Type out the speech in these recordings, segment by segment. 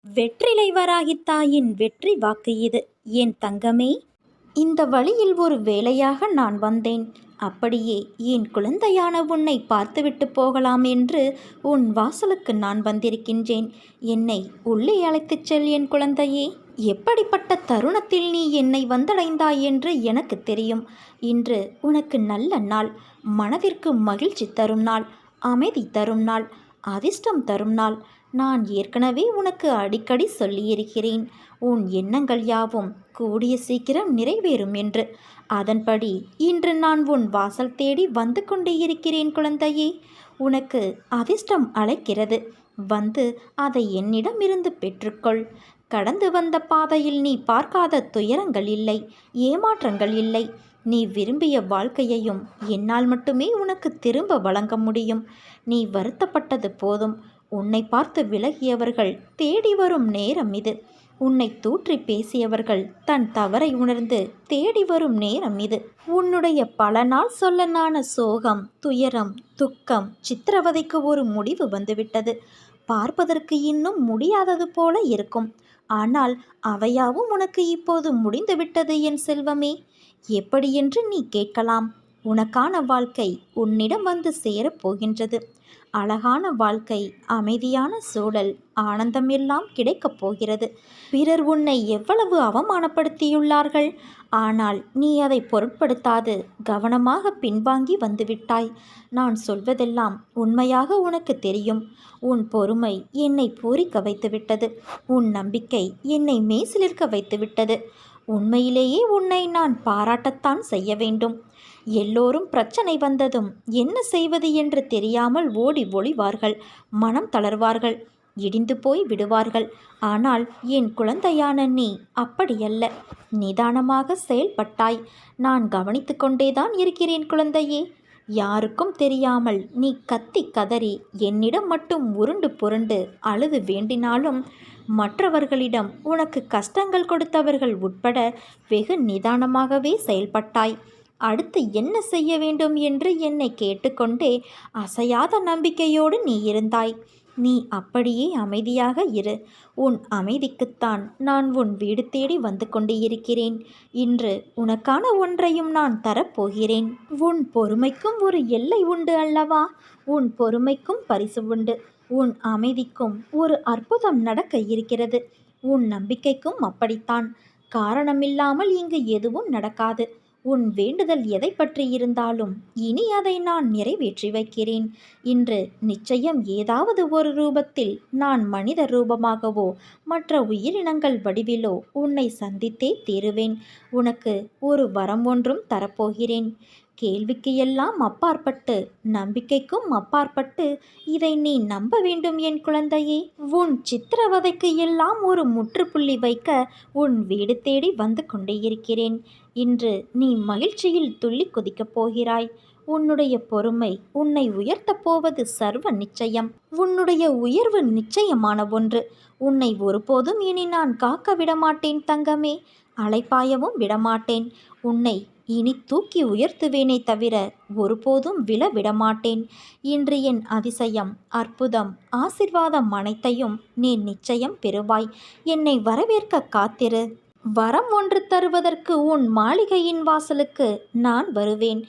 வெற்றிலை வராகி தாயின் வெற்றி வாக்கு இது. என் தங்கமே, இந்த வழியில் ஒரு வேலையாக நான் வந்தேன். அப்படியே என் குழந்தையான உன்னை பார்த்துவிட்டு போகலாம் என்று உன் வாசலுக்கு நான் வந்திருக்கின்றேன். என்னை உள்ளே அழைத்துச் செல் என் குழந்தையே. எப்படிப்பட்ட தருணத்தில் நீ என்னை வந்தடைந்தாய் என்று எனக்கு தெரியும். இன்று உனக்கு நல்ல நாள், மனதிற்கு மகிழ்ச்சி தரும் நாள், அமைதி தரும் நாள், அதிர்ஷ்டம் தரும் நாள். நான் ஏற்கனவே உனக்கு அடிக்கடி சொல்லியிருக்கிறேன், உன் எண்ணங்கள் யாவும் கூடிய சீக்கிரம் நிறைவேறும் என்று. அதன்படி இன்று நான் உன் வாசல் தேடி வந்து கொண்டே இருக்கிறேன் குழந்தையே. உனக்கு அதிர்ஷ்டம் அழைக்கிறது. வந்து அதை என்னிடமிருந்து பெற்றுக்கொள். கடந்து வந்த பாதையில் நீ பார்க்காத துயரங்கள் இல்லை, ஏமாற்றங்கள் இல்லை. நீ விரும்பிய வாழ்க்கையையும் என்னால் மட்டுமே உனக்கு திரும்ப வழங்க முடியும். நீ வருத்தப்பட்டது போதும். உன்னை பார்த்து விலகியவர்கள் தேடி வரும் நேரம் இது. உன்னை தூற்றி பேசியவர்கள் தன் தவறை உணர்ந்து தேடி வரும் நேரம் இது. உன்னுடைய பல நாள் சொல்லனான சோகம், துயரம், துக்கம், சித்திரவதைக்கு ஒரு முடிவு வந்துவிட்டது. பார்ப்பதற்கு இன்னும் முடியாதது போல இருக்கும். ஆனால் அவையாவும் உனக்கு இப்போது முடிந்துவிட்டது என் செல்வமே. எப்படி என்று நீ கேட்கலாம். உனக்கான வாழ்க்கை உன்னிடம் வந்து சேரப்போகின்றது. அழகான வாழ்க்கை, அமைதியான சூழல், ஆனந்தம் எல்லாம் கிடைக்கப் போகிறது. பிறர் உன்னை எவ்வளவு அவமானப்படுத்தியுள்ளார்கள். ஆனால் நீ அதை பொருட்படுத்தாது கவனமாக பின்வாங்கி வந்துவிட்டாய். நான் சொல்வதெல்லாம் உண்மையாக உனக்கு தெரியும். உன் பொறுமை என்னை பூரிக்க வைத்துவிட்டது. உன் நம்பிக்கை என்னை மெய்சிலிர்க்க வைத்துவிட்டது. உண்மையிலேயே உன்னை நான் பாராட்டத்தான் செய்ய வேண்டும். எல்லோரும் பிரச்சனை வந்ததும் என்ன செய்வது என்று தெரியாமல் ஓடி ஒளிவார்கள், மனம் தளர்வார்கள், இடிந்து போய் விடுவார்கள். ஆனால் என் குழந்தையான நீ அப்படியல்ல. நிதானமாக செயல்பட்டாய். நான் கவனித்து கொண்டேதான் இருக்கிறேன் குழந்தையே. யாருக்கும் தெரியாமல் நீ கத்தி கதறி என்னிடம் மட்டும் உருண்டு புரண்டு அழுது வேண்டினாலும் மற்றவர்களிடம் உனக்கு கஷ்டங்கள் கொடுத்தவர்கள் உட்பட வெகு நிதானமாகவே செயல்பட்டாய். அடுத்து என்ன செய்ய வேண்டும் என்று என்னை கேட்டுக்கொண்டே அசையாத நம்பிக்கையோடு நீ இருந்தாய். நீ அப்படியே அமைதியாக இரு. உன் அமைதிக்குத்தான் நான் உன் வீடு தேடி வந்து கொண்டு இருக்கிறேன். இன்று உனக்கான ஒன்றையும் நான் தரப்போகிறேன். உன் பொறுமைக்கும் ஒரு எல்லை உண்டு அல்லவா? உன் பொறுமைக்கும் பரிசு உண்டு. உன் அமைதிக்கும் ஒரு அற்புதம் நடக்க இருக்கிறது. உன் நம்பிக்கைக்கும் அப்படித்தான். காரணமில்லாமல் இங்கு எதுவும் நடக்காது. உன் வேண்டுதல் எதை பற்றி இருந்தாலும் இனி அதை நான் நிறைவேற்றி வைக்கிறேன். இன்று நிச்சயம் ஏதாவது ஒரு ரூபத்தில் நான் மனித ரூபமாகவோ மற்ற உயிரினங்கள் வடிவிலோ உன்னை சந்தித்தே தீருவேன். உனக்கு ஒரு வரம் ஒன்றும் தரப்போகிறேன். கேள்விக்கு எல்லாம் அப்பாற்பட்டு, நம்பிக்கைக்கும் அப்பாற்பட்டு இதை நீ நம்ப வேண்டும் என் குழந்தையே. உன் சித்திரவதைக்கு எல்லாம் ஒரு முற்றுப்புள்ளி வைக்க உன் வீடு தேடி வந்து கொண்டே இருக்கிறேன். இன்று நீ மகிழ்ச்சியில் துள்ளி குதிக்கப் போகிறாய். உன்னுடைய பொறுமை உன்னை உயர்த்தப் போவது சர்வ நிச்சயம். உன்னுடைய உயர்வு நிச்சயமான ஒன்று. உன்னை ஒருபோதும் இனி நான் காக்க விடமாட்டேன் தங்கமே. அலைப்பாயவும் விடமாட்டேன். உன்னை இனி தூக்கி உயர்த்துவேனே தவிர ஒருபோதும் விழ விடமாட்டேன். இன்று என் அதிசயம், அற்புதம், ஆசிர்வாதம் அனைத்தையும் நீ நிச்சயம் பெறுவாய். என்னை வரவேற்க காத்திரு. வரம் ஒன்று தருவதற்கு உன் மாளிகையின் வாசலுக்கு நான் வருவேன்.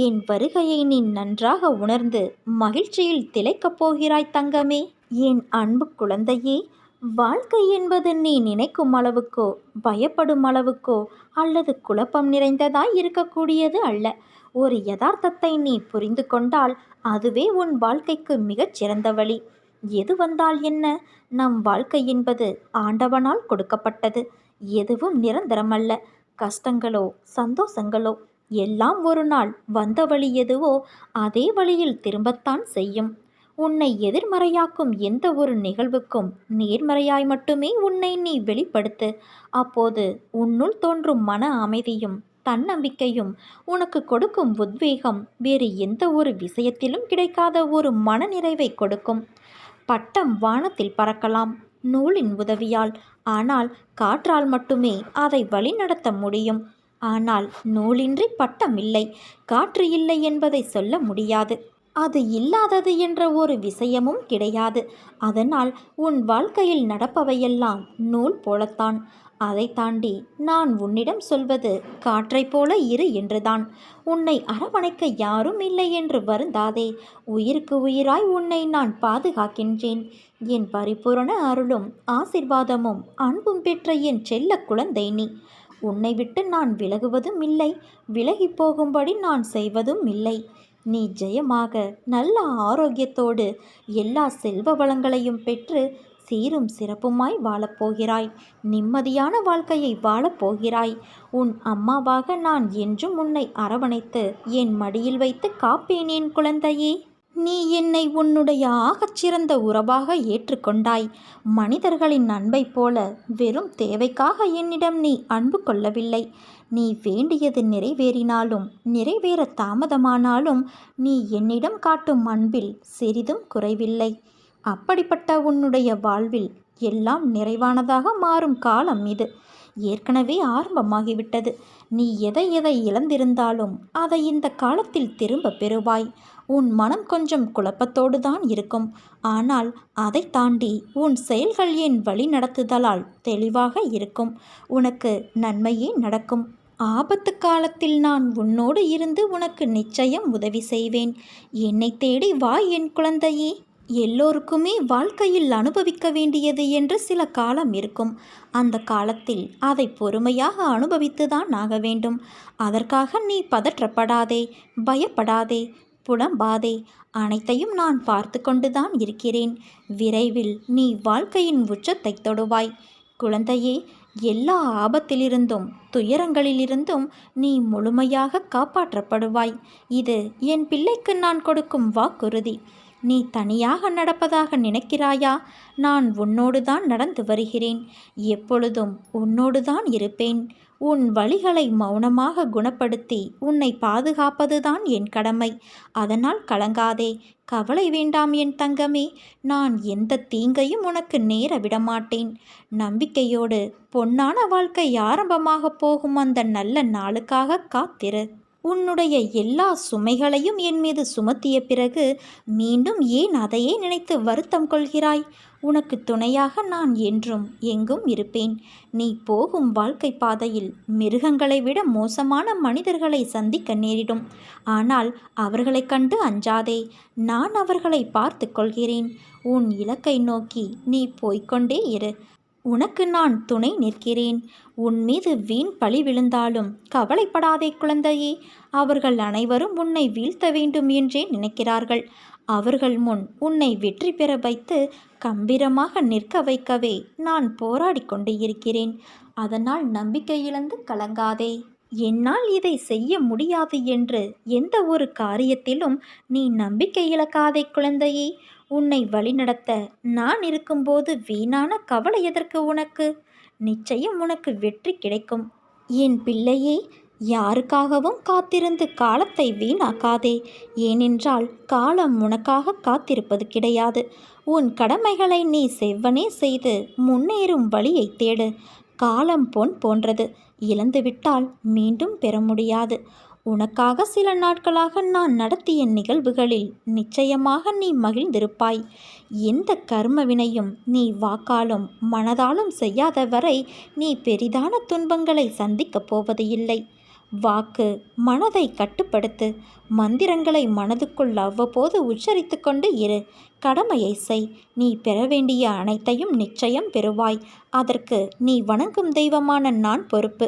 என் வருகையை நீ நன்றாக உணர்ந்து மகிழ்ச்சியில் திளைக்கப் போகிறாய் தங்கமே. என் அன்பு குழந்தையே, வாழ்க்கை என்பது நீ நினைக்கும் அளவுக்கோ, பயப்படும் அளவுக்கோ அல்லது குழப்பம் நிறைந்ததாய் இருக்கக்கூடியது அல்ல. ஒரு யதார்த்தத்தை நீ புரிந்து கொண்டால் அதுவே உன் வாழ்க்கைக்கு மிகச் சிறந்த வழி. எது வந்தால் என்ன? நம் வாழ்க்கை என்பது ஆண்டவனால் கொடுக்கப்பட்டது. எதுவும் நிரந்தரமல்ல. கஷ்டங்களோ சந்தோஷங்களோ எல்லாம் ஒரு நாள் வந்த வழி எதுவோ அதே வழியில் திரும்பத்தான் செய்யும். உன்னை எதிர்மறையாக்கும் எந்த ஒரு நிகழ்வுக்கும் நேர்மறையாய் மட்டுமே உன்னை நீ வெளிப்படுத்து. அப்போது உன்னுள் தோன்றும் மன அமைதியும் தன்னம்பிக்கையும் உனக்கு கொடுக்கும் உத்வேகம் வேறு எந்த ஒரு விஷயத்திலும் கிடைக்காத ஒரு மனநிறைவை கொடுக்கும். பட்டம் வானத்தில் பறக்கலாம் நூலின் உதவியால். ஆனால் காற்றால் மட்டுமே அதை வழிநடத்த முடியும். ஆனால் நூலின்றி பட்டம் இல்லை, காற்று இல்லை என்பதை சொல்ல முடியாது. அது இல்லாதது என்ற ஒரு விஷயமும் கிடையாது. அதனால் உன் வாழ்க்கையில் நடப்பவையெல்லாம் நூல் போலத்தான். அதை தாண்டி நான் உன்னிடம் சொல்வது காற்றைப் போல இரு என்றுதான். உன்னை அரவணைக்க யாரும் இல்லை என்று வருந்தாதே. உயிருக்கு உயிராய் உன்னை நான் பாதுகாக்கின்றேன். என் பரிபூரண அருளும் ஆசிர்வாதமும் அன்பும் பெற்ற என் செல்ல குழந்தை நீ. உன்னை விட்டு நான் விலகுவதும் இல்லை, விலகி போகும்படி நான் செய்வதும் இல்லை. நீ ஜெயமாக நல்ல ஆரோக்கியத்தோடு எல்லா செல்வ வளங்களையும் பெற்று சீரும் சிறப்புமாய் வாழப்போகிறாய். நிம்மதியான வாழ்க்கையை வாழப்போகிறாய். உன் அம்மாவாக நான் என்றும் உன்னை அரவணைத்து என் மடியில் வைத்து காப்பேன் என் குழந்தையே. நீ என்னை உன்னுடைய ஆகச்சிறந்த உறவாக ஏற்றுக்கொண்டாய். மனிதர்களின் அன்பை போல வெறும் தேவைக்காக என்னிடம் நீ அன்பு கொள்ளவில்லை. நீ வேண்டியது நிறைவேறினாலும் நிறைவேற தாமதமானாலும் நீ என்னிடம் காட்டும் அன்பில் சிறிதும் குறைவில்லை. அப்படிப்பட்ட உன்னுடைய வாழ்வில் எல்லாம் நிறைவானதாக மாறும் காலம் இது. ஏற்கனவே ஆரம்பமாகிவிட்டது. நீ எதை எதை இழந்திருந்தாலும் அதை இந்த காலத்தில் திரும்ப பெறுவாய். உன் மனம் கொஞ்சம் குழப்பத்தோடு தான் இருக்கும். ஆனால் அதை தாண்டி உன் செயல்கள் என் வழி நடத்துதலால் தெளிவாக இருக்கும். உனக்கு நன்மையே நடக்கும். ஆபத்து காலத்தில் நான் உன்னோடு இருந்து உனக்கு நிச்சயம் உதவி செய்வேன். என்னை தேடி வா என் குழந்தையே. எல்லோருக்குமே வாழ்க்கையில் அனுபவிக்க வேண்டியது என்று சில காலம் இருக்கும். அந்த காலத்தில் அதை பொறுமையாக அனுபவித்துதான் ஆக வேண்டும். அதற்காக நீ பதற்றப்படாதே, பயப்படாதே, புலம்பாதே. அனைத்தையும் நான் பார்த்து கொண்டுதான் இருக்கிறேன். விரைவில் நீ வாழ்க்கையின் உச்சத்தை தொடுவாய். குழந்தையே, எல்லா ஆபத்திலிருந்தும் துயரங்களிலிருந்தும் நீ முழுமையாக காப்பாற்றப்படுவாய். இது என் பிள்ளைக்கு நான் கொடுக்கும் வாக்குறுதி. நீ தனியாக நடப்பதாக நினைக்கிறாயா? நான் உன்னோடு தான் நடந்து வருகிறேன். எப்பொழுதும் உன்னோடு தான் இருப்பேன். உன் வலிகளை மௌனமாக குணப்படுத்தி உன்னை பாதுகாப்பதுதான் என் கடமை. அதனால் கலங்காதே, கவலை வேண்டாம் என் தங்கமே. நான் எந்த தீங்கையும் உனக்கு நேர விடமாட்டேன். நம்பிக்கையோடு பொன்னான வாழ்க்கை ஆரம்பமாக போகும் அந்த நல்ல நாளுக்காக காத்திரு. உன்னுடைய எல்லா சுமைகளையும் என் மீது சுமத்திய பிறகு மீண்டும் ஏன் அதையே நினைத்து வருத்தம் கொள்கிறாய்? உனக்கு துணையாக நான் என்றும் எங்கும் இருப்பேன். நீ போகும் வாழ்க்கை பாதையில் மிருகங்களை விட மோசமான மனிதர்களை சந்திக்க நேரிடும். ஆனால் அவர்களை கண்டு அஞ்சாதே. நான் அவர்களை பார்த்து கொள்கிறேன். உன் இலக்கை நோக்கி நீ போய்கொண்டே இரு. உனக்கு நான் துணை நிற்கிறேன். உன் மீது வீண் பழி விழுந்தாலும் கவலைப்படாதே குழந்தையே. அவர்கள் அனைவரும் உன்னை வீழ்த்த வேண்டும் என்றே நினைக்கிறார்கள். அவர்கள் முன் உன்னை வெற்றி பெற வைத்து கம்பீரமாக நிற்க வைக்கவே நான் போராடி கொண்டு இருக்கிறேன். அதனால் நம்பிக்கை இழந்து கலங்காதே. என்னால் இதை செய்ய முடியாது என்று எந்த ஒரு காரியத்திலும் நீ நம்பிக்கை இழக்காதே குழந்தையே. உன்னை வழிநடத்த நான் இருக்கும்போது வீணான கவலை எதற்கு உனக்கு? நிச்சயம் உனக்கு வெற்றி கிடைக்கும். என் பிள்ளையே, யாருக்காகவும் காத்திருந்து காலத்தை வீணாக்காதே. ஏனென்றால் காலம் உனக்காக காத்திருப்பது கிடையாது. உன் கடமைகளை நீ செவ்வனே செய்து முன்னேறும் வழியை தேடு. காலம் பொன் போன்றது. இழந்துவிட்டால் மீண்டும் பெற முடியாது. உனக்காக சில நாட்களாக நான் நடத்திய நிகழ்வுகளில் நிச்சயமாக நீ மகிழ்ந்திருப்பாய். எந்த கர்ம வினையும் நீ வாக்காலும் மனதாலும் செய்யாத வரை நீ பெரிதான துன்பங்களை சந்திக்கப் போவது இல்லை. வாக்கு மனதை கட்டுப்படுத்து. மந்திரங்களை மனதுக்குள் அவ்வப்போது உச்சரித்து கொண்டு இரு. கடமையை செய். நீ பெற வேண்டிய அனைத்தையும் நிச்சயம் பெறுவாய். அதற்கு நீ வணங்கும் தெய்வமான நான் பொறுப்பு.